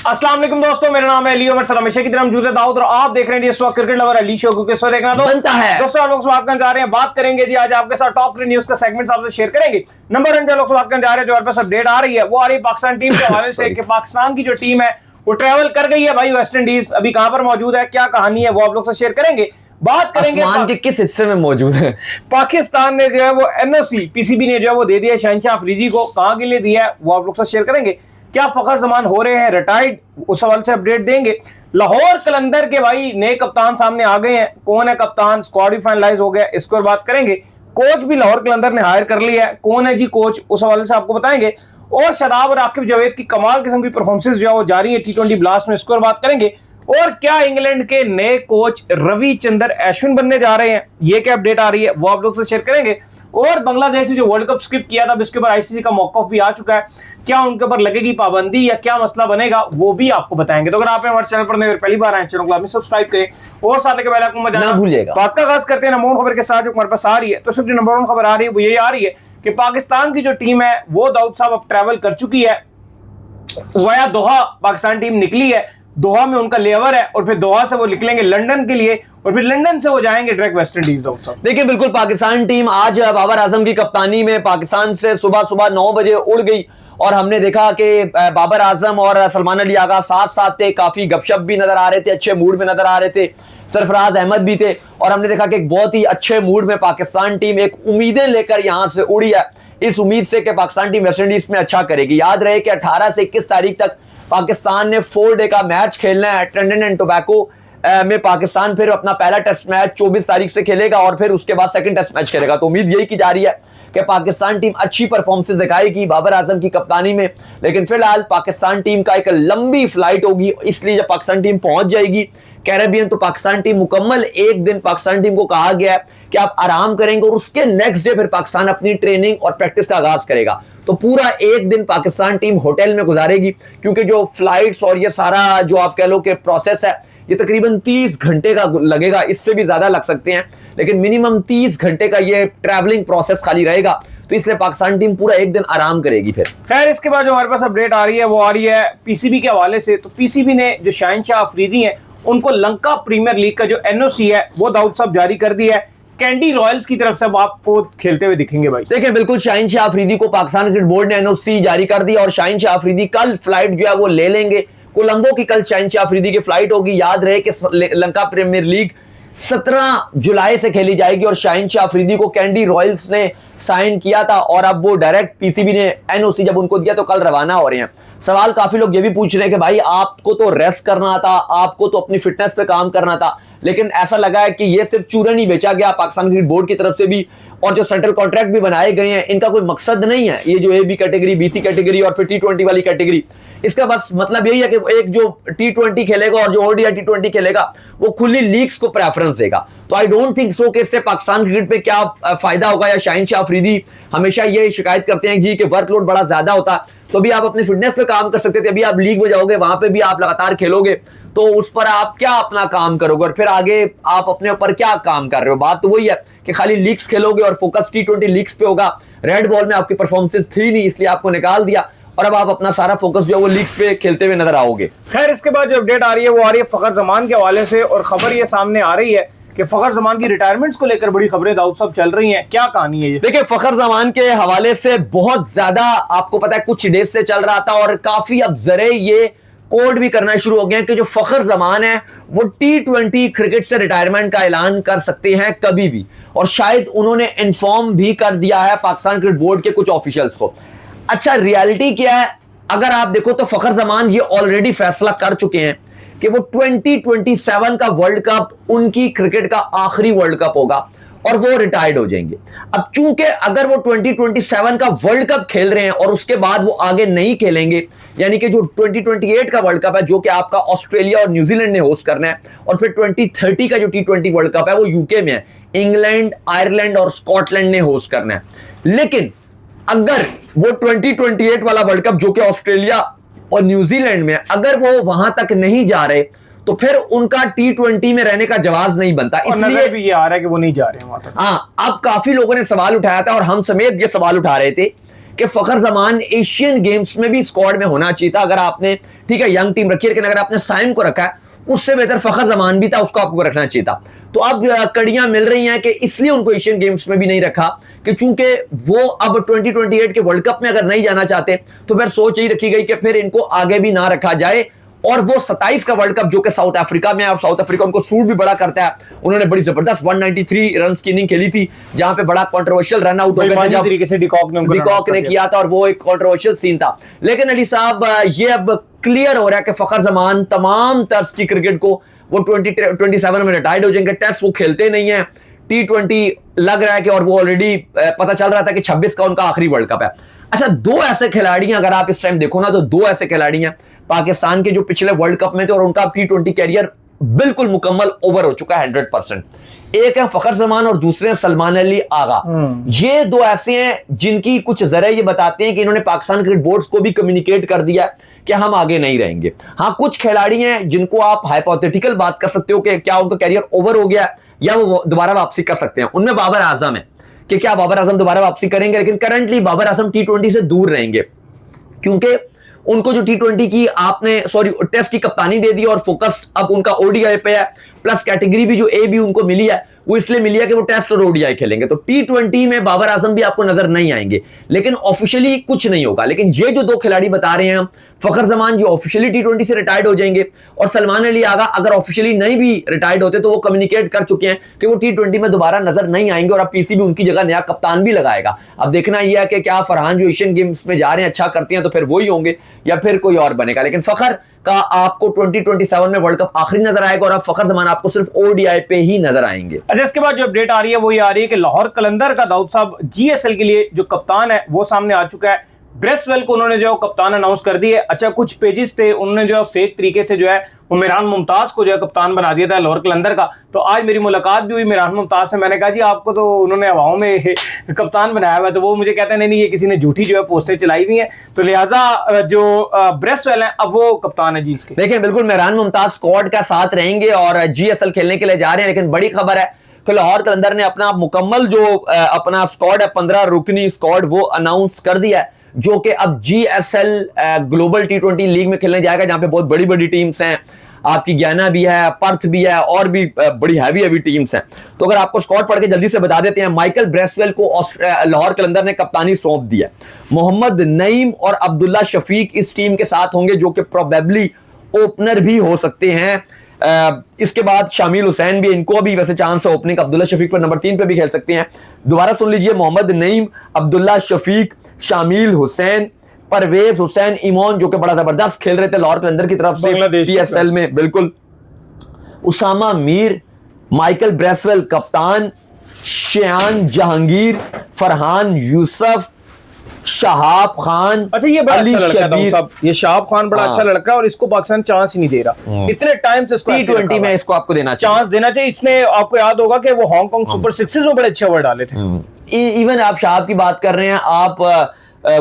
अस्सलाम वालेकुम दोस्तों, मेरा नाम है अली उमर सर, हमेशा की तरह मौजूद है दाऊद और आप देख रहे हैं इस वक्त क्रिकेट लवर अली शो, क्योंकि इस वक्त देखना तो बनता है। दोस्तों आप लोग से बात करने जा रहे हैं, बात करेंगे जी आज आपके साथ टॉप न्यूज का सेगमेंट आपसे शेयर करेंगे। नंबर 1 पे लोग बात करने जा रहे हैं, जो हमारे पास अपडेट आ रही है वो आ रही है पाकिस्तान टीम के हवाले से कि पाकिस्तान की जो टीम है वो ट्रैवल कर गई है भाई वेस्ट इंडीज। अभी कहां पर मौजूद है, क्या कहानी है, वो आप लोग से शेयर करेंगे। बात करेंगे आसमान के किस हिस्से में मौजूद है। पाकिस्तान ने जो है वो एनओसी पीसीबी ने जो है वो दे दिया शहनशाह अफरीदी को, कहां के लिए दिया है वो आप लोग से शेयर करेंगे। क्या फखर जमान हो रहे हैं रिटायर्ड, उस सवाल से अपडेट देंगे। लाहौर कलंदर के भाई नए कप्तान सामने आ गए हैं, कौन है कप्तान, स्क्वाड भी फाइनलाइज हो गया, इसको बात करेंगे। कोच भी लाहौर कलंदर ने हायर कर लिया है, कौन है जी कोच, उस हवाले से आपको बताएंगे। और शादाब और आकिब जावेद की कमाल किस्म की परफॉर्मेंस जो है वो जारी है T20 ब्लास्ट में, इसको बात करेंगे। और क्या इंग्लैंड के नए कोच रविचंद्र अश्विन बनने जा रहे हैं, ये क्या अपडेट आ रही है वो आप लोग से शेयर करेंगे। और बांग्लादेश ने जो वर्ल्ड कप स्किप किया था, इसके ऊपर आईसीसी का मौकफ भी आ चुका है, क्या उनके ऊपर लगेगी पाबंदी या क्या मसला बनेगा वो भी आपको बताएंगे। तो अगर आप हमारे चैनल पर नए पहली बार आए, चैनल को सब्सक्राइब करें और साथ के बेल आइकन को बजाना ना भूलिएगा। बात का आगाज करते हैं नंबर 1 खबर के साथ जो हमारे पास आ रही है। तो सिर्फ जो नंबर 1 खबर आ रही है वो ये आ रही है कि पाकिस्तान की जो टीम है वो दाऊद साहब अब ट्रैवल कर चुकी है वाया दोहा। पाकिस्तान टीम निकली है, दोहा में उनका लेवर है और फिर दोहा से वो निकलेंगे लंदन के लिए और फिर लंदन से वो जाएंगे डायरेक्ट वेस्ट इंडीज। देखिए बिल्कुल, पाकिस्तान टीम आज बाबर आजम की कप्तानी में पाकिस्तान से सुबह 9 बजे उड़ गई और हमने देखा कि बाबर आजम और सलमान अली आगा साथ साथ थे, काफी गपशप भी नजर आ रहे थे, अच्छे मूड में नजर आ रहे थे, सरफराज अहमद भी थे और हमने देखा कि एक बहुत ही अच्छे मूड में पाकिस्तान टीम एक उम्मीदें लेकर यहां से उड़ी है, इस उम्मीद से कि पाकिस्तान टीम वेस्ट इंडीज में अच्छा करेगी। याद रहे कि 18 से 21 तारीख तक पाकिस्तान ने 4 डे का मैच खेलना है ट्रिनिडाद एंड टोबैगो में। पाकिस्तान फिर अपना पहला टेस्ट मैच 24 तारीख से खेलेगा और फिर उसके बाद सेकंड टेस्ट मैच खेलेगा। तो उम्मीद यही की जा रही है कि पाकिस्तान टीम अच्छी परफॉर्मेंस दिखाएगी बाबर आजम की कप्तानी में। लेकिन फिलहाल पाकिस्तान टीम का एक लंबी फ्लाइट होगी, इसलिए जब पाकिस्तान टीम पहुंच जाएगी कैरेबियन तो पाकिस्तान टीम मुकम्मल एक दिन पाकिस्तान टीम को कहा गया है कि आप आराम करेंगे और उसके नेक्स्ट डे फिर पाकिस्तान अपनी ट्रेनिंग और प्रैक्टिस का आगाज करेगा। तो पूरा एक दिन पाकिस्तान टीम होटल में गुजारेगी, क्योंकि जो फ्लाइट्स और ये सारा जो आप कह लो कि प्रोसेस है ये तकरीबन 30 घंटे का लगेगा, इससे भी ज्यादा लग सकते हैं, लेकिन मिनिमम 30 घंटे का ये ट्रैवलिंग प्रोसेस खाली रहेगा। तो इसलिए पाकिस्तान टीम पूरा एक दिन आराम करेगी। फिर खैर इसके बाद जो हमारे पास अपडेट आ रही है वो आ रही है पीसीबी के हवाले से। तो पीसीबी ने जो शहनशाह अफरीदी हैं उनको लंका प्रीमियर लीग का जो एनओसी है वो दाऊद साहब जारी कर दिया है। कैंडी रॉयल्स की तरफ से अब आपको खेलते हुए दिखेंगे भाई। देखिए बिल्कुल, शहनशाह अफरीदी को पाकिस्तान क्रिकेट बोर्ड ने एनओसी जारी कर दी और शहनशाह अफरीदी कल फ्लाइट जो है वो ले लेंगे। कोलंबो की कल शहनशाह अफरीदी की फ्लाइट होगी। याद रहे कि लंका प्रीमियर लीग 17 जुलाई से खेली जाएगी और शहनशाह अफरीदी को कैंडी रॉयल्स ने साइन किया था और अब वो डायरेक्ट पीसीबी ने एनओसी जब उनको दिया तो कल रवाना हो रहे हैं। सवाल काफी लोग ये भी पूछ रहे हैं कि भाई आपको तो रेस्ट करना था, आपको तो अपनी फिटनेस पे काम करना था, लेकिन ऐसा लगा है कि ये सिर्फ चूरन ही बेचा गया पाकिस्तान क्रिकेट बोर्ड की तरफ से भी, और जो सेंट्रल कॉन्ट्रैक्ट भी बनाए गए हैं इनका कोई मकसद नहीं है ये जो AB कैटेगरी, BC कैटेगरी और फिर T20 वाली कैटेगरी। इसका बस मतलब यही है कि एक जो T20 खेलेगा और जो ODI T20 खेलेगा वो खुली लीग्स को प्रेफरेंस देगा। तो आई डोंट थिंक सो कि इससे पाकिस्तान क्रिकेट पे क्या फायदा होगा। या शहनशाह अफरीदी हमेशा ये शिकायत करते हैं जी कि वर्कलोड बड़ा ज्यादा होता, तो भी आप अपनी फिटनेस पे काम कर सकते थे, अभी आप लीग में जाओगे वहां पे भी आप लगातार खेलोगे तो उस पर आप क्या अपना काम करोगे और फिर आगे आप अपने ऊपर क्या काम कर रहे हो। बात तो वही है कि खाली लीग्स खेलोगे और फोकस T20 लीग्स पे होगा। रेड बॉल में आपकी परफॉर्मेंस थी नहीं, इसलिए आपको निकाल दिया और अब आप अपना सारा फोकस जो है वो लीग्स पे खेलते हुए नजर आओगे। खैर इसके बाद जो अपडेट आ रही है वो आ रही है फखर जमान के हवाले से और खबर ये सामने आ रही है कि फखर जमान की रिटायरमेंट्स को लेकर बड़ी खबरें दाऊद साहब चल रही हैं, क्या कहानी है ये। देखिए फखर जमान के हवाले से बहुत ज्यादा आपको पता है कुछ डेज से चल रहा था और काफी अब जरे ये कोड भी करना शुरू हो गया कि जो फखर जमान है वो T20 क्रिकेट से रिटायरमेंट का ऐलान कर सकते हैं कभी भी, और शायद उन्होंने इन्फॉर्म भी कर दिया है पाकिस्तान क्रिकेट बोर्ड के कुछ ऑफिशियल्स को। अच्छा रियलिटी क्या है, अगर आप देखो तो फखर जमान ये ऑलरेडी फैसला कर चुके हैं कि वो 2027 का वर्ल्ड कप उनकी क्रिकेट का आखिरी वर्ल्ड कप होगा और वो रिटायर्ड हो जाएंगे। अब चूंकि अगर वो 2027 का वर्ल्ड कप खेल रहे हैं और उसके बाद वो आगे नहीं खेलेंगे, यानी कि जो 2028 का वर्ल्ड कप है जो कि आपका ऑस्ट्रेलिया और न्यूजीलैंड ने होस्ट करना है, और फिर 2030 का जो T20 वर्ल्ड कप है वो यूके में है, इंग्लैंड, आयरलैंड और स्कॉटलैंड ने होस्ट करना है। लेकिन अगर वो 2028 वाला वर्ल्ड कप जो कि ऑस्ट्रेलिया और न्यूजीलैंड में, अगर वो वहां तक नहीं जा रहे तो फिर उनका T20 में रहने का जवाब नहीं बनता। इसलिए भी ये आ रहा है कि वो नहीं जा रहे हैं वहां तक। हाँ, अब काफी लोगों ने सवाल उठाया था और हम समेत ये सवाल उठा रहे थे कि फखर जमान एशियन गेम्स में भी स्क्वाड में होना चाहिए था। अगर आपने ठीक है यंग टीम रखी है, लेकिन अगर आपने साइम को रखा है उससे बेहतर फखर जमान भी था, उसको आपको रखना चाहिए था। तो अब कड़ियां मिल रही हैं कि इसलिए उनको एशियन गेम्स में भी नहीं रखा कि चूंकि वो अब 2028 के वर्ल्ड कप में अगर नहीं जाना चाहते तो फिर सोच यही रखी गई कि फिर इनको आगे भी ना रखा जाए। और वो 27 का वर्ल्ड कप जो कि साउथ अफ्रीका में है, और साउथ अफ्रीका उनको सूट भी बड़ा करता है, उन्होंने बड़ी जबरदस्त 193 रन की इनिंग खेली थी जहां पे बड़ा कंट्रोवर्शियल रन आउट हो गया तरीके से डिकॉक ने किया था, और वो एक कंट्रोवर्शियल सीन था। लेकिन अली साहब ये अब क्लियर हो रहा है कि फखर जमान तमाम तर्ज की क्रिकेट को वो 2027 में रिटायर्ड हो जाएंगे। टेस्ट वो खेलते नहीं है, T20 लग रहा है कि, और वो ऑलरेडी पता चल रहा था कि 26 का उनका आखिरी वर्ल्ड कप है। अच्छा, दो ऐसे खिलाड़ी हैं, अगर आप इस टाइम देखो ना तो दो ऐसे खिलाड़ी हैं पाकिस्तान के जो पिछले वर्ल्ड कप में थे और उनका T20 कैरियर बिल्कुल मुकम्मल ओवर हो चुका है 100%। एक है फखर जमान और दूसरे हैं सलमान अली आगा। ये दो ऐसे हैं जिनकी कुछ जरिए ये बताते हैं कि इन्होंने पाकिस्तान क्रिकेट बोर्ड को भी कम्युनिकेट कर दिया कि हम आगे नहीं रहेंगे। हाँ, कुछ खिलाड़ी हैं जिनको आप हाइपोथेटिकल बात कर सकते हो कि क्या उनका कैरियर ओवर हो गया या वो दोबारा वापसी कर सकते हैं। उनमें बाबर आजम है कि क्या बाबर आजम दोबारा वापसी करेंगे, लेकिन करंटली बाबर आजम T20 से दूर रहेंगे क्योंकि उनको जो T20 की टेस्ट की कप्तानी दे दी और फोकस अब उनका ओडीआई पे है, प्लस कैटेगरी भी जो ए भी उनको मिली है वो इसलिए मिली है कि वो टेस्ट और ओडीआई खेलेंगे। तो T20 में बाबर आजम भी आपको नजर नहीं आएंगे, लेकिन ऑफिशियली कुछ नहीं होगा। लेकिन ये जो दो खिलाड़ी बता रहे हैं, फखर जमान जी ऑफिशियली T20 से रिटायर्ड हो जाएंगे, और सलमान अली आगा अगर ऑफिशियली नहीं भी रिटायर्ड होते तो वो कम्युनिकेट कर चुके हैं कि वो T20 में दोबारा नजर नहीं आएंगे, और अब पीसीबी उनकी जगह नया कप्तान भी लगाएगा। अब देखना यह है कि क्या फरहान जो एशियन गेम्स में जा रहे हैं अच्छा करते हैं तो फिर वही होंगे या फिर कोई और बनेगा। लेकिन फखर का आपको 2027 में वर्ल्ड कप आखिरी नजर आएगा, और अब फखर जमान आपको सिर्फ ओडीआई पे ही नजर आएंगे। अच्छा, इसके बाद जो अपडेट आ रही है वो ये आ रही है कि लाहौर कलंदर का दाऊद साहब GSL के लिए जो कप्तान है वो सामने आ चुका है। ब्रेसवेल को उन्होंने जो कप्तान अनाउंस कर दिया है। अच्छा, कुछ पेजेस थे उन्होंने जो फेक तरीके से जो है वो मिरान मुमताज को जो है कप्तान बना दिया था लाहौर कलंदर का। तो आज मेरी मुलाकात भी हुई मिरान मुमताज से, मैंने कहा जी आपको तो उन्होंने हवाओं में कप्तान बनाया हुआ है, तो वो मुझे कहते हैं नहीं ये किसी ने झूठी जो है पोस्टें चलाई हुई हैं, तो लिहाजा जो ब्रेसवेल है अब वो कप्तान है जींस के। देखिए, बिल्कुल मिरान मुमताज स्क्वाड का साथ रहेंगे और GSL खेलने के लिए जा रहे हैं। लेकिन बड़ी खबर है कि लाहौर कलंदर ने अपना मुकम्मल जो अपना स्क्वाड है 15 रुकनी स्क्वाड वो अनाउंस कर दिया है, जो कि अब GSL ग्लोबल T20 लीग में खेलने जाएगा, जहां पे बहुत बड़ी बड़ी टीम्स हैं, आपकी गयाना भी है, पर्थ भी है, और भी बड़ी हैवी टीम्स हैं। तो अगर आपको स्क्वाड पढ़ के जल्दी से बता देते हैं, माइकल ब्रेसवेल को लाहौर कलंदर ने कप्तानी सौंप दिया। मोहम्मद नईम और अब्दुल्ला शफीक इस टीम के साथ होंगे, जो कि प्रोबेबली ओपनर भी हो सकते हैं। इसके बाद शामिल हुसैन भी, इनको भी वैसे चांस है ओपनिंग, अब्दुल्ला शफीक पर नंबर 3 पे भी खेल सकते हैं। दोबारा सुन लीजिए, मोहम्मद नईम, अब्दुल्ला शफीक, शामिल हुसैन, परवेज हुसैन इमोन जो कि बड़ा जबरदस्त खेल रहे थे लाहौर कलंदर की तरफ से PSL में, बिल्कुल, उसामा मीर, माइकल ब्रेसवेल कप्तान, शियान जहांगीर, फरहान यूसुफ, शहाब खान। अच्छा, ये बड़ा अच्छा लड़का है साहब, ये शहाब खान बड़ा अच्छा लड़का है और इसको पाकिस्तान चांस ही नहीं दे रहा। इतने टाइम से इसको T20 में इसको आपको देना चाहिए, चांस देना चाहिए। इसने आपको याद होगा कि वो हांगकांग सुपर सिक्सेस में बड़े अच्छे ओवर डाले थे। इवन आप शहाब की बात कर रहे हैं, आप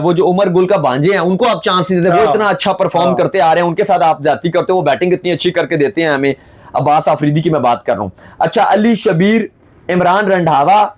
वो जो उमर गुल का भांजे हैं उनको आप चांस नहीं देते, वो इतना अच्छा परफॉर्म करते आ रहे हैं, उनके साथ आप जाती करते हो, वो बैटिंग इतनी अच्छी करके देते हैं हमें। अब्बास आफरीदी की मैं बात कर रहा हूं। अच्छा, अली शबीर, इमरान रंधावा,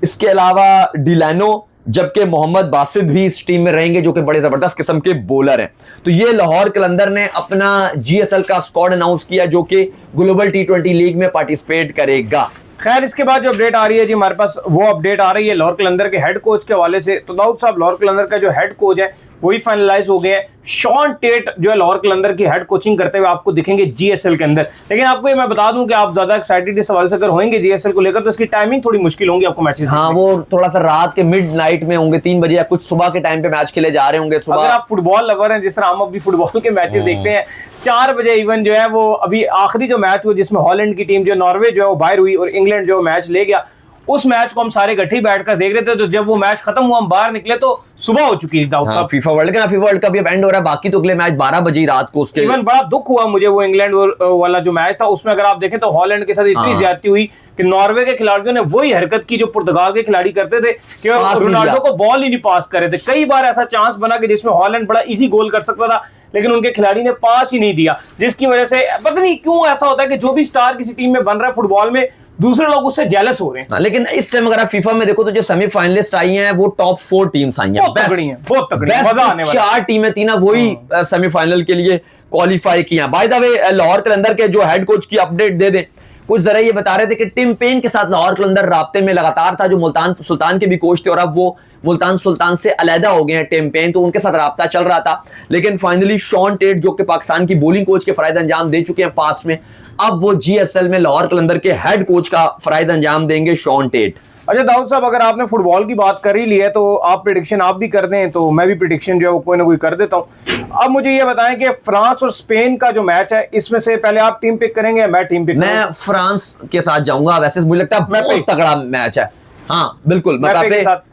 इसके अलावा डिलानो, जबकि मोहम्मद बासिद भी इस टीम में रहेंगे जो कि बड़े जबरदस्त किस्म के बॉलर हैं। तो ये लाहौर कलंदर ने अपना GSL का स्क्वाड अनाउंस किया जो कि ग्लोबल T20 लीग में पार्टिसिपेट करेगा। खैर, इसके बाद जो अपडेट आ रही है जी हमारे पास, वो अपडेट आ रही है लाहौर कलंदर के हेड कोच के हवाले से। तो दाऊद साहब लाहौर कलंदर का जो हेड कोच है वही फाइनलाइज हो गए हैं। शॉन टेट जो है लाहौर कलंदर की हेड कोचिंग करते हुए आपको दिखेंगे GSL के अंदर। लेकिन आपको ये मैं बता दूं कि आप ज्यादा एक्साइटेड इस सवाल से अगर होंगे GSL को लेकर तो इसकी टाइमिंग थोड़ी मुश्किल होंगी आपको मैचेस। हाँ, वो थोड़ा सा रात के मिड नाइट में होंगे, 3 बजे या कुछ सुबह के टाइम पे मैच खेले जा रहे होंगे। सुबह अगर आप फुटबॉल लवर हैं, जिस तरह हम अभी फुटबॉल के मैचेस देखते हैं 4 बजे, इवन जो है वो अभी आखिरी जो मैच हुआ जिसमें हॉलैंड की टीम जो नॉर्वे जो है वो बाहर हुई और इंग्लैंड जो मैच ले गया, उस मैच को हम सारे इकट्ठे बैठकर देख रहे थे। तो जब वो मैच खत्म हुआ हम बाहर निकले तो सुबह हो चुकी थी दाऊद साहब। फीफा वर्ल्ड कप अब एंड हो रहा है, बाकी तो अगले मैच 12 बजे रात को उसके। इवन बड़ा दुख हुआ मुझे वो इंग्लैंड वाला जो मैच था उसमें, अगर आप देखें तो हॉलैंड के साथ इतनी ज्यादती हुई कि नॉर्वे के खिलाड़ियों ने वही हरकत की जो पुर्तगाल के खिलाड़ी करते थे कि रोनाल्डो को बॉल ही नहीं पास कर रहे थे। कई बार ऐसा चांस बना कि जिसमें हॉलैंड बड़ा इजी गोल कर सकता था, लेकिन उनके खिलाड़ी ने पास ही नहीं दिया, जिसकी वजह से पता नहीं क्यों ऐसा होता है कि जो भी स्टार किसी टीम में बन रहा है फुटबॉल में, दूसरे लोग उससे जेलस हो रहे हैं। लेकिन इस टाइम अगर आप फीफा में देखो तो जो सेमीफाइनलिस्ट आई हैं वो टॉप 4 टीम्स आई हैं, बहुत तगड़ी हैं, बहुत तगड़ी, मजा आने वाला। 4 टीमें थी ना, वही सेमीफाइनल के लिए क्वालिफाई किया। बाय द वे लाहौर कलंदर के जो हेड कोच की अपडेट दे दें, कुछ जरा ये बता रहे थे कि टिम पेन के साथ लाहौर कलंदर राब्ते में लगातार था, जो मुल्तान सुल्तान के भी कोच थे, और अब वो मुल्तान सुल्तान से अलहदा हो गए हैं टिम पेन, तो उनके साथ राब्ता चल रहा था। लेकिन फाइनली शॉन टेट जो कि पाकिस्तान की बॉलिंग कोच के फराइज अंजाम दे चुके हैं पास्ट में, अब वो GSL में लाहौर कलंदर के हेड कोच का फराइज अंजाम देंगे, शॉन टेट। अच्छा दाऊद साहब, अगर आपने फुटबॉल की बात कर ही ली है तो आप प्रेडिक्शन आप भी कर दें, तो मैं भी प्रेडिक्शन जो है वो कोई ना कोई कर देता हूं। अब मुझे ये बताएं कि फ्रांस और स्पेन का जो मैच है, इसमें से पहले आप टीम पिक करेंगे या मैं टीम पिक करूं? मैं फ्रांस के साथ जाऊंगा, वैसे मुझे लगता है बहुत तगड़ा मैच है। हाँ बिल्कुल,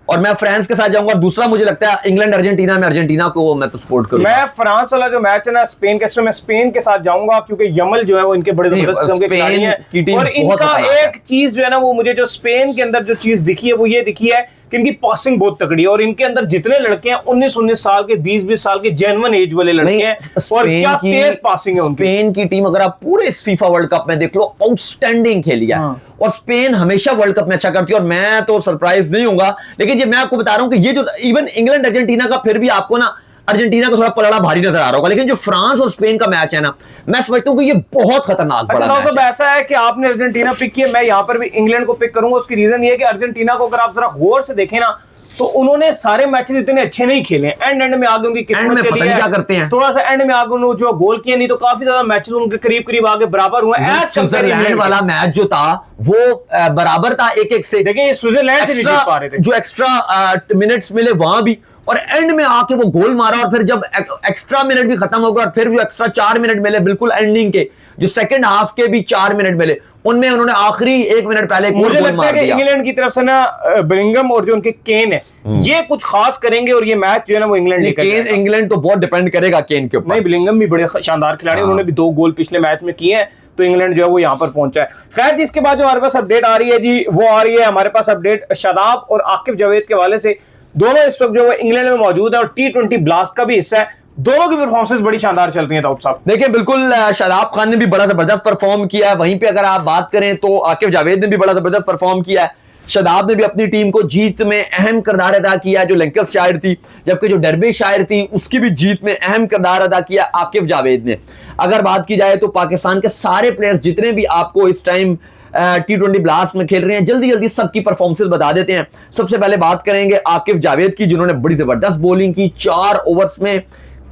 और मैं फ्रांस के साथ जाऊंगा। और दूसरा मुझे लगता है इंग्लैंड अर्जेंटीना में, अर्जेंटीना को मैं तो सपोर्ट करूंगा। मैं फ्रांस वाला जो मैच है ना स्पेन के, इसमें मैं स्पेन के साथ जाऊंगा, क्योंकि यमल जो है वो इनके बड़े जबरदस्त किस्म के खिलाड़ी हैं, और इनका एक चीज जो है ना वो मुझे जो स्पेन के अंदर जो चीज दिखी है वो ये दिखी है कि इनकी पासिंग बहुत तगड़ी है, और इनके अंदर जितने लड़के हैं 19-19 साल के, 20-20 साल के जेन्युइन एज वाले लड़के हैं, और क्या तेज पासिंग है उनकी। स्पेन की टीम अगर आप पूरे फीफा वर्ल्ड कप में देख लो, आउटस्टैंडिंग खेली है। और स्पेन हमेशा वर्ल्ड कप में अच्छा करती है, और मैं तो सरप्राइज नहीं हूंगा। लेकिन ये मैं आपको बता रहा हूं कि ये जो इवन इंग्लैंड अर्जेंटीना का, फिर भी आपको ना अर्जेंटीना को थोड़ा पलड़ा भारी नजर आ रहा होगा, लेकिन जो फ्रांस और स्पेन का मैच है ना, मैं समझता हूं कि ये बहुत खतरनाक बड़ा मैच है। ऐसा है कि आपने अर्जेंटीना पिक किया, मैं यहां पर भी इंग्लैंड को पिक करूंगा। उसकी रीजन ये है कि अर्जेंटीना को अगर आप जरा गौर से देखें ना, तो उन्होंने सारे मैचेस इतने अच्छे नहीं खेले। एंड में आगे उनकी किस्मत चली है, क्या करते हैं थोड़ा सा एंड में आगे उन्होंने जो गोल किए, नहीं तो काफी ज्यादा मैचेस उनके करीब आगे बराबर हुए। स्विट्जरलैंड वाला मैच जो था वो बराबर था 1-1 से। देखिए स्विट्जरलैंड से नहीं जीत पा रहे थे, जो एक्स्ट्रा मिनट्स मिले वहां भी, और एंड में आके वो गोल मारा, और फिर जब एक्स्ट्रा मिनट भी खत्म हो गया, और फिर भी एक्स्ट्रा 4 मिनट मिले बिल्कुल एंडिंग के, जो सेकंड हाफ के भी 4 मिनट मिले, उनमें उन्होंने आखिरी 1 मिनट पहले मुझे लगता है कि इंग्लैंड की तरफ से ना बिलिंगम और जो उनके केन है ये कुछ खास करेंगे, और ये मैच जो है ना वो इंग्लैंड केन इंग्लैंड तो बहुत डिपेंड करेगा केन के ऊपर। नहीं, बिलिंगम भी बड़े शानदार खिलाड़ी, उन्होंने भी 2 गोल पिछले मैच में किए हैं, तो इंग्लैंड जो है वो यहाँ पर पहुंचा है। खैर जी, इसके बाद जो हमारे पास अपडेट आ रही है जी, वो आ रही है हमारे पास अपडेट शादाब और आकिब जावेद के हवाले से। दोनों इस वक्त जो है इंग्लैंड में मौजूद है और T20 ब्लास्ट का भी हिस्सा है। दोनों की परफॉर्मेंस बड़ी शानदार चल रही है दाऊद साहब। देखिए बिल्कुल, शादाब खान ने भी बड़ा जबरदस्त परफॉर्म किया है। वहीं पे अगर आप बात करें तो आकिब जावेद ने भी बड़ा जबरदस्त परफॉर्म किया है। शादाब ने भी अपनी टीम को जीत में अहम किरदार अदा किया, जो लैंकाशायर थी, जबकि जो डर्बीशायर थी उसकी भी जीत में अहम किरदार अदा किया आकिब जावेद ने। अगर बात की जाए तो पाकिस्तान के सारे प्लेयर्स जितने भी आपको इस टाइम T20 ब्लास्ट में खेल रहे हैं, जल्दी जल्दी सबकी परफॉर्मेंस बता देते हैं। सबसे पहले बात करेंगे आकिब जावेद की, जिन्होंने बड़ी जबरदस्त बॉलिंग की। 4 ओवर्स में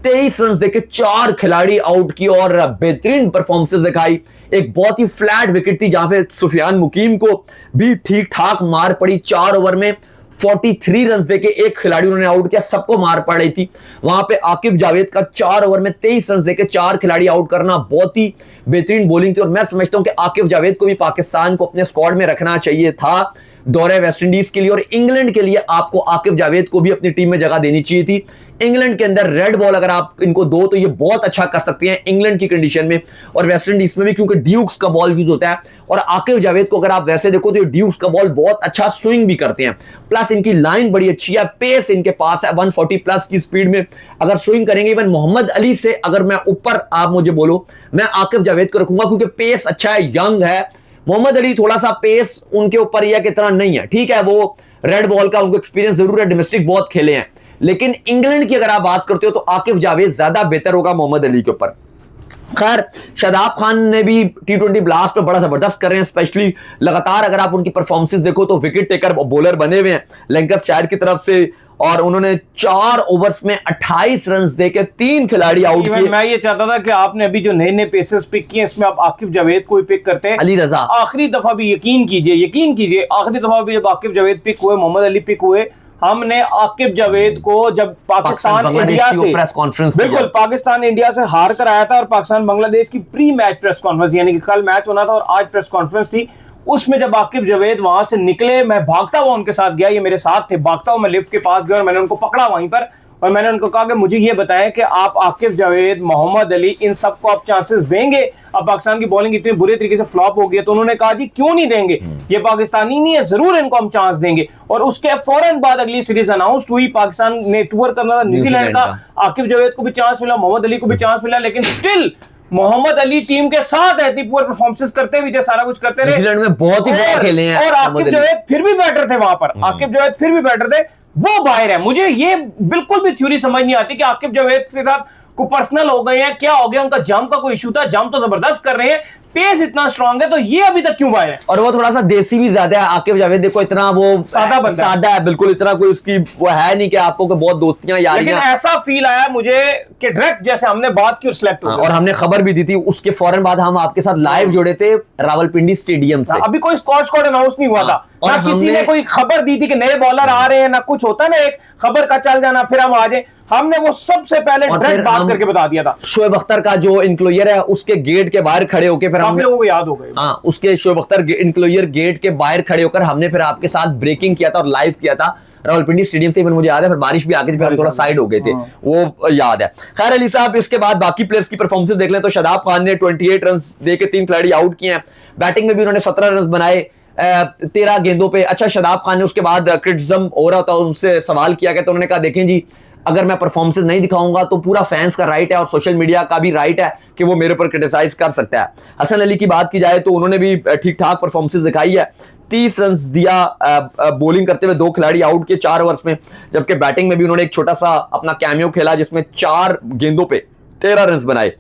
23 रन देके 4 खिलाड़ी आउट की और बेहतरीन परफॉर्मेंस दिखाई। एक बहुत ही फ्लैट विकेट थी जहां पे सुफियान मुकीम को भी ठीक ठाक मार पड़ी। 4 ओवर में 43 रन देके एक खिलाड़ी उन्होंने आउट किया, सबको मार पड़ रही थी। वहां पे आकिब जावेद का 4 ओवर में 23 रन देके 4 खिलाड़ी आउट करना बहुत ही बेहतरीन बॉलिंग थी। और मैं समझता हूं कि आकिब जावेद को भी पाकिस्तान को अपने स्क्वाड में रखना चाहिए था दौरे वेस्ट इंडीज के लिए, और इंग्लैंड के लिए आपको आकिब जावेद को भी अपनी टीम में जगह देनी चाहिए थी। इंग्लैंड के अंदर रेड बॉल अगर आप इनको दो तो ये बहुत अच्छा कर सकते हैं इंग्लैंड की कंडीशन में, और वेस्ट इंडीज में भी, क्योंकि ड्यूक्स का बॉल यूज होता है। और आकिब जावेद को अगर आप वैसे देखो तो ये ड्यूक्स का बॉल बहुत अच्छा स्विंग भी करते हैं, प्लस इनकी लाइन बड़ी अच्छी है, पेस इनके पास है 140 प्लस की स्पीड में अगर स्विंग करेंगे। इवन मोहम्मद अली से अगर मैं ऊपर आप मुझे बोलो, मैं आकिब जावेद को रखूंगा, क्योंकि पेस अच्छा है, यंग है। मोहम्मद अली थोड़ा सा पेस उनके ऊपर यह कि इतना नहीं है, ठीक है, वो रेड बॉल का उनको एक्सपीरियंस जरूर है, डोमेस्टिक बहुत खेले हैं, लेकिन इंग्लैंड की अगर आप बात करते हो तो आकिब जावेद ज्यादा बेहतर होगा मोहम्मद अली के ऊपर। खैर, शादाब खान ने भी T20 ब्लास्ट पे बड़ा जबरदस्त कर रहे हैं, स्पेशली लगातार अगर आप उनकी परफॉर्मेंसेस देखो तो विकेट टेकर बॉलर बने हुए हैं लैंकाशायर की तरफ से, और उन्होंने 4 ओवर्स में 28 रन देके 3 खिलाड़ी आउट किए। मैं ये चाहता था कि आपने अभी जो नए पेसर्स पिक किए इसमें आप आकिब जावेद को भी पिक करते हैं। अली रजा आखिरी दफा भी यकीन कीजिए आखिरी दफा भी जब आकिब जावेद पिक हुए, मोहम्मद अली पिक हुए, हमने आकिब जावेद को जब पाकिस्तान इंडिया से प्रेस कॉन्फ्रेंस, बिल्कुल पाकिस्तान इंडिया से हार कर आया था, और पाकिस्तान बांग्लादेश की प्री मैच प्रेस कॉन्फ्रेंस, यानी कि कल मैच होना था और आज प्रेस कॉन्फ्रेंस थी, उसमें जब आकिब जावेद वहां से निकले, मैं भागता हुआ उनके साथ गया, ये मेरे साथ थे, भागता हुआ मैं लिफ्ट के पास गया और मैंने उनको पकड़ा वहीं पर, और मैंने उनको कहा कि मुझे ये बताएं कि आप आकिब जावेद, मोहम्मद अली, इन सबको आप चांसेस देंगे? अब पाकिस्तान की बॉलिंग इतनी बुरे तरीके से फ्लॉप हो गई है, तो उन्होंने कहा जी क्यों नहीं देंगे, ये पाकिस्तानी नहीं है, जरूर इनको हम चांस देंगे। और उसके फौरन बाद अगली सीरीज अनाउंस हुई, पाकिस्तान ने टूर करना था न्यूजीलैंड का, आकिब जावेद को भी चांस मिला, मोहम्मद अली को भी चांस मिला, लेकिन स्टिल मोहम्मद अली टीम के साथ रहती, पूरे परफॉर्मेंस करते भी थे, सारा कुछ करते रहे, न्यूजीलैंड में बहुत ही बढ़िया खेले हैं, और आकिब जावेद फिर भी बैटर थे वहां पर, आकिब जावेद फिर भी बैटर थे, वो बाहर है। मुझे ये बिल्कुल भी थ्योरी समझ नहीं आती कि आकिब जावेद के साथ कोई पर्सनल हो गए हैं, क्या हो गया, उनका जंप का कोई इशू था, जंप तो जबरदस्त कर रहे हैं, पेस इतना स्ट्रांग है, तो ये अभी तक क्यों बाहर है? और वो थोड़ा सा देसी भी ज्यादा है। आकिब जावेद देखो इतना वो सादा बंदा है। सादा है बिल्कुल, इतना कोई उसकी वो है नहीं कि आपको कोई बहुत दोस्तियां लेकिन यारियां। ऐसा फील आया मुझे कि डायरेक्ट जैसे हमने बात की और सिलेक्ट हो गया। और हमने खबर भी दी थी, उसके फौरन बाद हम आपके साथ लाइव जुड़े थे रावलपिंडी स्टेडियम से। अभी कोई स्कॉट अनाउंस नहीं हुआ था, और ना किसी ने हमने- कोई खबर दी थी कि नए बॉलर आ रहे हैं, ना कुछ होता ना एक खबर का चल जाना फिर हम आ जाए। हमने वो सबसे पहले और डायरेक्ट फिर बात हम करके बता दिया था। शोएब अख्तर का जो इनक्लोजर है उसके गेट के बाहर खड़े होकर फिर काफी हमने, लोगों को याद हो गए। हाँ, उसके शोएब अख्तर इनक्लोजर गेट के बाहर खड़े होकर हमने फिर आपके साथ ब्रेकिंग किया था और लाइव किया था रावलपिंडी स्टेडियम से। मुझे याद है फिर बारिश भी आ गई थी, फिर हम थोड़ा साइड हो गए थे, वो याद है। खैर अली साहब, इसके बाद बाकी प्लेयर्स की परफॉर्मेंस देख लें तो शादाब खान ने 28 रन देके 3 खिलाड़ी आउट किए हैं। बैटिंग में भी उन्होंने 17 रन बनाए 13 गेंदों पे। अच्छा, शादाब खान ने उसके बाद क्रिटिसिज्म हो रहा था, उनसे सवाल किया गया तो उन्होंने कहा देखें जी, अगर मैं परफॉर्मेंस नहीं दिखाऊंगा तो पूरा फैंस का राइट है और सोशल मीडिया का भी राइट है कि वो मेरे पर क्रिटिसाइज कर सकता है। हसन अली की बात की जाए तो उन्होंने भी ठीक ठाक परफॉर्मेंस दिखाई है। 30 रन दिया बॉलिंग करते हुए, 2 खिलाड़ी आउट किए 4 ओवर्स में, जबकि बैटिंग में भी उन्होंने एक छोटा सा अपना कैमियो खेला जिसमें 4 गेंदों पे 13 रन बनाए।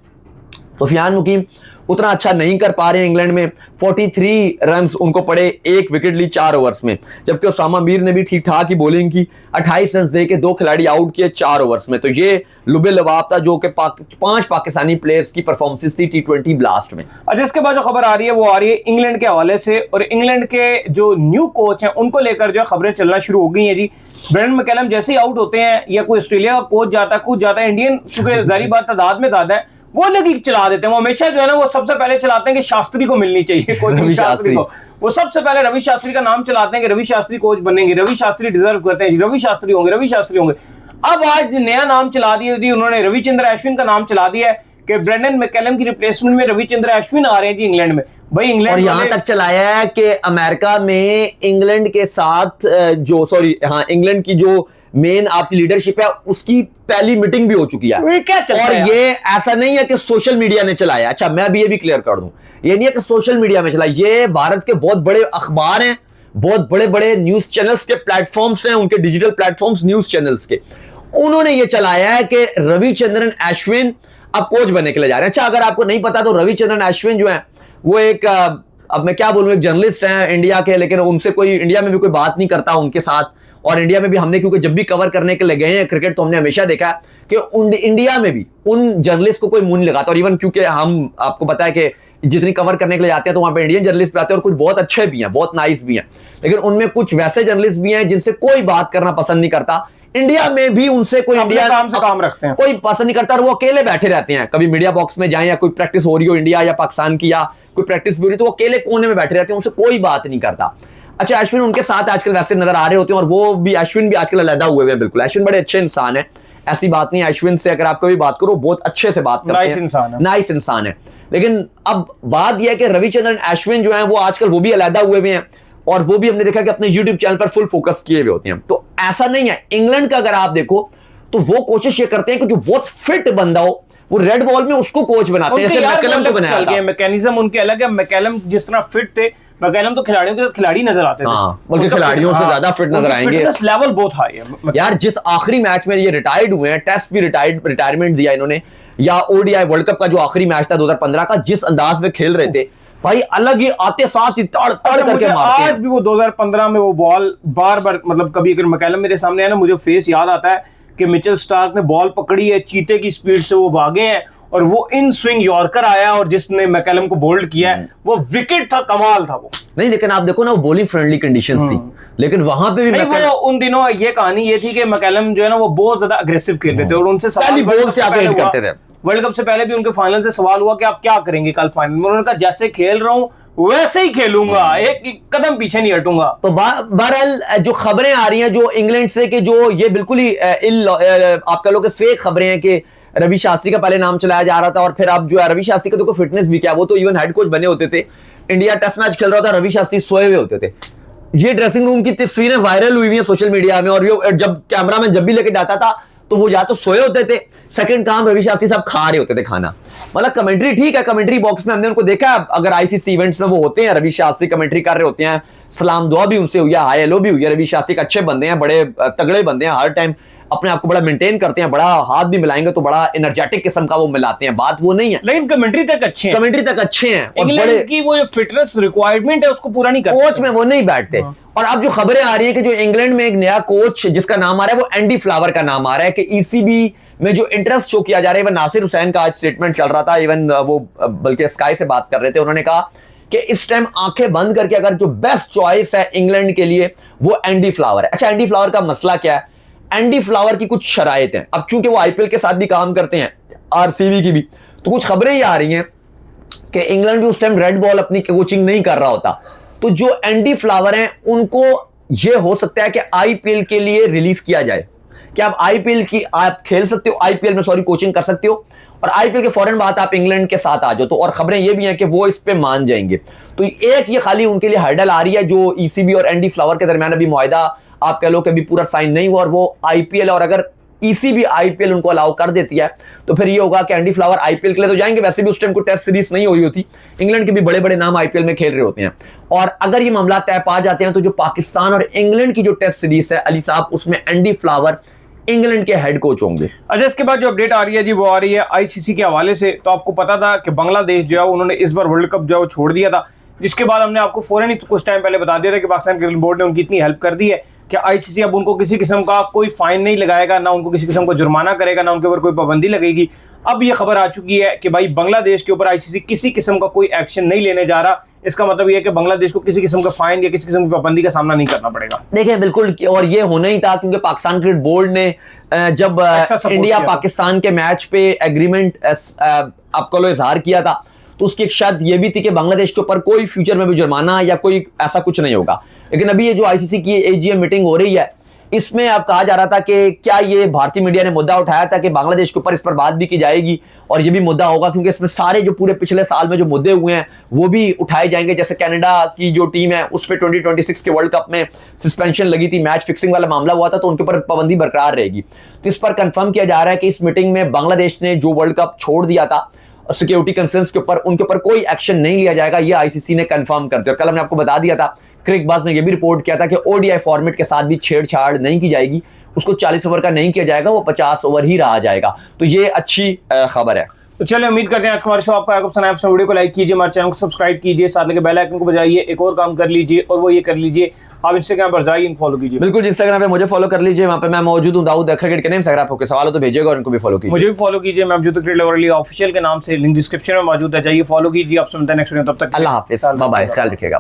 सुफियान मुकीम उतना अच्छा नहीं कर पा रहे हैं इंग्लैंड में, 43 रन्स उनको पड़े, 1 विकेट ली 4 ओवर्स में, जबकि उसामा मीर ने भी ठीक ठाक ही बॉलिंग की, 28 रन देके 2 खिलाड़ी आउट किए 4 ओवर्स में। तो ये लुबे लवाब था जो कि 5 पाकिस्तानी प्लेयर्स की परफॉर्मेंस थी T20 ब्लास्ट में। अच्छा, इसके बाद जो खबर आ रही है वो आ रही है इंग्लैंड के हवाले से, और इंग्लैंड के जो न्यू कोच हैं उनको लेकर जो खबरें चलना शुरू हो गई हैं जी। ब्रेंडन मैकलम जैसे ही आउट होते हैं या कोई ऑस्ट्रेलिया का कोच जाता है, कूद जाता है, इंडियन क्योंकि जारी बात तादाद में ज्यादा है, वो लीग चला देते हैं। वो हमेशा जो है ना वो सबसे पहले चलाते हैं कि शास्त्री को मिलनी चाहिए, कोचिंग शास्त्री को। वो सबसे पहले रवि शास्त्री का नाम चलाते हैं कि रवि शास्त्री कोच बनेंगे, रवि शास्त्री डिजर्व करते हैं, रवि शास्त्री होंगे, रवि शास्त्री होंगे। अब आज नया नाम चला दिया जी उन्होंने, रविचंद्र अश्विन का नाम चला दिया है कि ब्रेंडन मैकलम की रिप्लेसमेंट में रविचंद्र अश्विन आ रहे हैं जी इंग्लैंड में। भाई इंग्लैंड और यहां तक चलाया है कि अमेरिका में इंग्लैंड के साथ इंग्लैंड की जो मेन आपकी लीडरशिप है उसकी पहली मीटिंग भी हो चुकी है। क्या चलता और है? ये ऐसा नहीं है कि सोशल मीडिया ने चलाया। अच्छा, मैं अभी ये भी क्लियर कर दूं, ये नहीं है कि सोशल मीडिया में चला, ये भारत के बहुत बड़े अखबार हैं, बहुत बड़े बड़े न्यूज चैनल्स के प्लेटफॉर्म्स हैं, उनके डिजिटल प्लेटफॉर्म्स न्यूज चैनल्स के, उन्होंने ये चलाया है कि रविचंद्रन अश्विन अब कोच बनने के लिए जा रहे हैं। अच्छा, अगर आपको नहीं पता तो रविचंद्रन अश्विन जो है वो एक अब मैं क्या बोलूं, एक जर्नलिस्ट हैं इंडिया के, लेकिन उनसे कोई इंडिया में भी कोई बात नहीं करता उनके साथ। और इंडिया में भी हमने, क्योंकि जब भी कवर करने के लिए गए हैं क्रिकेट, तो हमने हमेशा देखा कि इंडिया में भी उन जर्नलिस्ट को कोई मुंह नहीं लगाता। और इवन क्योंकि हम, आपको पता है कि जितनी कवर करने के लिए जाते हैं तो वहां पे इंडियन जर्नलिस्ट भी आते हैं और कुछ बहुत अच्छे भी हैं, बहुत नाइस भी हैं, लेकिन उनमें कुछ वैसे जर्नलिस्ट भी हैं जिनसे कोई बात करना पसंद नहीं करता। इंडिया में भी उनसे कोई इंडिया काम से काम रखते हैं, कोई पसंद नहीं करता और वो अकेले बैठे रहते हैं। कभी मीडिया बॉक्स में जाए या कोई प्रैक्टिस हो रही हो इंडिया या पाकिस्तान की, या कोई प्रैक्टिस भी हो रही, तो वो अकेले कोने में बैठे रहते हैं, उनसे कोई बात नहीं करता। अच्छा, अश्विन उनके साथ आजकल वैसे नजर आ रहे होते हैं, और वो भी, अश्विन भी आजकल अलहदा हुए हैं बिल्कुल। अश्विन बड़े अच्छे इंसान है, ऐसी बात नहीं है। अश्विन से अगर आप कभी बात करो बहुत अच्छे से बात करते हैं, नाइस इंसान है। लेकिन अब बात यह है कि रविचंद्रन अश्विन जो है वो आजकल वो भी अलहदा हुए हुए हैं, और वो भी हमने देखा कि अपने यूट्यूब चैनल पर फुल फोकस किए हुए होते हैं। तो ऐसा नहीं है, इंग्लैंड का अगर आप देखो तो वो कोशिश ये करते हैं कि जो बहुत फिट बंदा हो वो रेड बॉल में उसको कोच बनाते हैं, जैसे मैकलम को बनाया था। मैकेनिज्म उनके अलग है। मैकलम जिस तरह फिट थे, मैकलम तो खिलाड़ियों के साथ खिलाड़ी नजर आते थे, बल्कि खिलाड़ियों से ज्यादा फिट नजर आएंगे। फिटनेस लेवल बहुत हाई है यार। जिस आखिरी मैच में ये रिटायर्ड हुए हैं, टेस्ट भी रिटायरमेंट दिया इन्होंने, या ओडीआई वर्ल्ड कप का जो आखिरी मैच था 2015 का, जिस अंदाज में खेल रहे थे भाई, अलग ही आते साथ ही तड़ तड़ करके मारते हैं। आज भी वो 2015 में वो बॉल बार बार, मतलब कभी अगर मैकलम मेरे सामने है ना, मुझे फेस याद आता है कि मिचेल स्टार्क ने बॉल पकड़ी है, चीते की स्पीड से वो भागे हैं और वो इन स्विंग यॉर्कर आया और जिसने मैकलम को बोल्ड किया है, वो विकेट था, कमाल था वो। नहीं, लेकिन आप देखो ना, वो बॉलिंग फ्रेंडली कंडीशंस थी, लेकिन वहां पे भी वो उन दिनों ये कहानी ये थी कि मैकलम जो है ना वो बहुत ज्यादा अग्रेसिव खेलते थे, और उनसे पहली बॉल से आके हिट करते थे। वर्ल्ड कप से पहले भी उनके फाइनल से सवाल हुआ कि आप क्या करेंगे कल फाइनल में, उन्होंने कहा जैसे खेल रहा हूं वैसे ही खेलूंगा, एक कदम पीछे नहीं हटूंगा। तो बहरहाल जो खबरें आ रही हैं जो इंग्लैंड से, कि जो ये बिल्कुल ही आप कह लो कि फेक खबरें हैं कि रवि शास्त्री का पहले नाम चलाया जा रहा था, और फिर अब जो है रवि शास्त्री का तो फिटनेस भी क्या, वो तो इवन हेड कोच बने होते थे, इंडिया टेस्ट मैच खेल रहा था, रवि शास्त्री सोए हुए होते थे। ये ड्रेसिंग रूम की तस्वीरें वायरल हुई हुई हैं सोशल मीडिया में, और ये जब कैमरामैन जब भी लेके जाता था तो वो या तो सोए होते थे, सेकंड काम रवि शास्त्री साहब खा रहे होते थे खाना। मतलब कमेंट्री ठीक है, कमेंट्री बॉक्स में हमने उनको देखा, अगर आईसीसी इवेंट्स में वो होते हैं, रवि शास्त्री कमेंट्री कर रहे होते हैं, सलाम दुआ भी उनसे हुई है, हाय हेलो भी हुई है। रवि शास्त्री अच्छे बंदे हैं, बड़े तगड़े बंदे हैं, हर टाइम अपने आप को बड़ा मेंटेन करते हैं, बड़ा हाथ भी मिलाएंगे तो बड़ा एनर्जेटिक किस्म का वो मिलाते हैं, बात वो नहीं है। लेकिन कमेंट्री तक अच्छे हैं, कमेंट्री तक अच्छे हैं और इंग्लैंड बड़े की वो जो फिटनेस रिक्वायरमेंट है उसको पूरा नहीं कर कोच में वो नहीं बैठते। और अब जो खबरें आ रही है कि जो इंग्लैंड में एक नया कोच जिसका नाम आ रहा है वो एंडी फ्लावर का नाम आ रहा है कि ईसीबी में जो इंटरेस्ट शो किया जा रहा है। इवन नासिर हुसैन का आज स्टेटमेंट चल रहा था, इवन वो बल्कि स्काई से बात कर रहे थे, उन्होंने कहा कि इस टाइम आंखें बंद करके अगर जो बेस्ट चॉइस है इंग्लैंड के लिए वो एंडी फ्लावर है। अच्छा, एंडी फ्लावर का मसला क्या है? एंडी फ्लावर की कुछ शराइत हैं। अब चूंकि वो आईपीएल के साथ भी काम करते हैं, आरसीबी की भी, तो कुछ खबरें ये आ रही हैं कि इंग्लैंड भी उस टाइम रेड बॉल अपनी कोचिंग नहीं कर रहा होता, तो जो एंडी फ्लावर हैं उनको ये हो सकता है कि आईपीएल के लिए रिलीज किया जाए कि आप आईपीएल की आप खेल सकते हो, आईपीएल में सॉरी कोचिंग कर सकते हो और आईपीएल के फौरन बाद आप इंग्लैंड के साथ आ जाओ। तो और खबरें ये भी हैं कि वो इस पे मान जाएंगे। तो एक ये खाली उनके लिए हर्डल आ रही है जो ईसीबी और एंडी फ्लावर के दरमियान अभी मुआहदा आप कह लो कि अभी पूरा साइन नहीं हुआ और वो आईपीएल, और अगर ईसीबी आईपीएल उनको अलाउ कर देती है तो फिर ये होगा कि एंडी फ्लावर आईपीएल के लिए तो जाएंगे। वैसे भी उस टाइम को टेस्ट सीरीज नहीं हो रही होती, इंग्लैंड के भी बड़े बड़े नाम आईपीएल में खेल रहे होते हैं। और अगर ये मामला तय पा जाते हैं तो जो पाकिस्तान और इंग्लैंड की जो टेस्ट सीरीज है अली साहब, उसमें एंडी फ्लावर इंग्लैंड के हेड कोच होंगे। अच्छा, इसके बाद जो अपडेट आ रही है जी वो आ रही है आईसीसी के हवाले से। तो आपको पता था कि बांग्लादेश जो है उन्होंने इस बार वर्ल्ड कप जो है वो छोड़ दिया था, जिसके बाद हमने आपको फौरन ही कुछ टाइम पहले बता दिया था कि पाकिस्तान क्रिकेट बोर्ड ने उनकी इतनी हेल्प कर दी है कि आईसीसी अब उनको किसी किस्म का कोई फाइन नहीं लगाएगा, ना उनको किसी किस्म का जुर्माना करेगा, ना उनके ऊपर कोई पाबंदी लगेगी। अब ये खबर आ चुकी है कि भाई बांग्लादेश के ऊपर आईसीसी किसी किस्म का कोई एक्शन नहीं लेने जा रहा। इसका मतलब ये है कि बांग्लादेश को किसी किस्म का फाइन या किसी किस्म की पाबंदी का सामना नहीं करना पड़ेगा। देखिए बिल्कुल, और ये होना ही था क्योंकि पाकिस्तान क्रिकेट बोर्ड ने जब इंडिया पाकिस्तान के मैच पे एग्रीमेंट आपको लो इजहार किया था तो उसकी एक शर्त ये भी थी कि बांग्लादेश के ऊपर कोई फ्यूचर में भी जुर्माना या कोई ऐसा कुछ नहीं होगा। लेकिन अभी ये जो आईसीसी की एजीएम मीटिंग हो रही है इसमें अब कहा जा रहा था कि क्या ये भारतीय मीडिया ने मुद्दा उठाया था कि बांग्लादेश के ऊपर इस पर बात भी की जाएगी और ये भी मुद्दा होगा क्योंकि इसमें सारे जो पूरे पिछले साल में जो मुद्दे हुए हैं वो भी उठाए जाएंगे। जैसे कनाडा की जो टीम है उस पर 2026 के वर्ल्ड कप में सस्पेंशन लगी थी, मैच फिक्सिंग वाला मामला हुआ था, तो उनके ऊपर पाबंदी बरकरार रहेगी। तो इस पर कंफर्म किया जा रहा है कि इस मीटिंग में बांग्लादेश ने जो वर्ल्ड कप छोड़ दिया था सिक्योरिटी कंसर्न्स के ऊपर, उनके ऊपर कोई एक्शन नहीं लिया जाएगा, ये आईसीसी ने कंफर्म कर दिया। कल हमने आपको बता दिया था, क्रिक बाज ने यह भी रिपोर्ट किया था कि ओडीआई फॉर्मेट के साथ भी छेड़छाड़ नहीं की जाएगी, उसको 40 ओवर का नहीं किया जाएगा, वो 50 ओवर ही रहा जाएगा। तो ये अच्छी खबर है। तो चलिए, उम्मीद करते हैं आज हमारे शो आपको आगे पसंद आया। आप वीडियो को लाइक कीजिए, हमारे चैनल को सब्सक्राइब कीजिए, साथ लगे बेल आइकन को बजाइए। एक और काम कर लीजिए और वो ये कर लीजिए, आप इंस्टाग्राम पर जाइए, फॉलो कीजिए। बिल्कुल, इंस्टाग्राम पे मुझे फॉलो कर लीजिए, वहां पे मैं मौजूद हूं, दाऊद क्रिकेट के नेम से। अगर आपको सवाल हो तो भेजिएगा और इनको भी फॉलो कीजिए। मुझे भी फॉलो कीजिए, मैं Abdul cricket lover Ali official के नाम से, लिंक डिस्क्रिप्शन में मौजूद है, जाइए फॉलो कीजिए। आपसे मिलते हैं नेक्स्ट वीडियो, तब तक अल्लाह हाफिज, बाय बाय, ख्याल रखिएगा।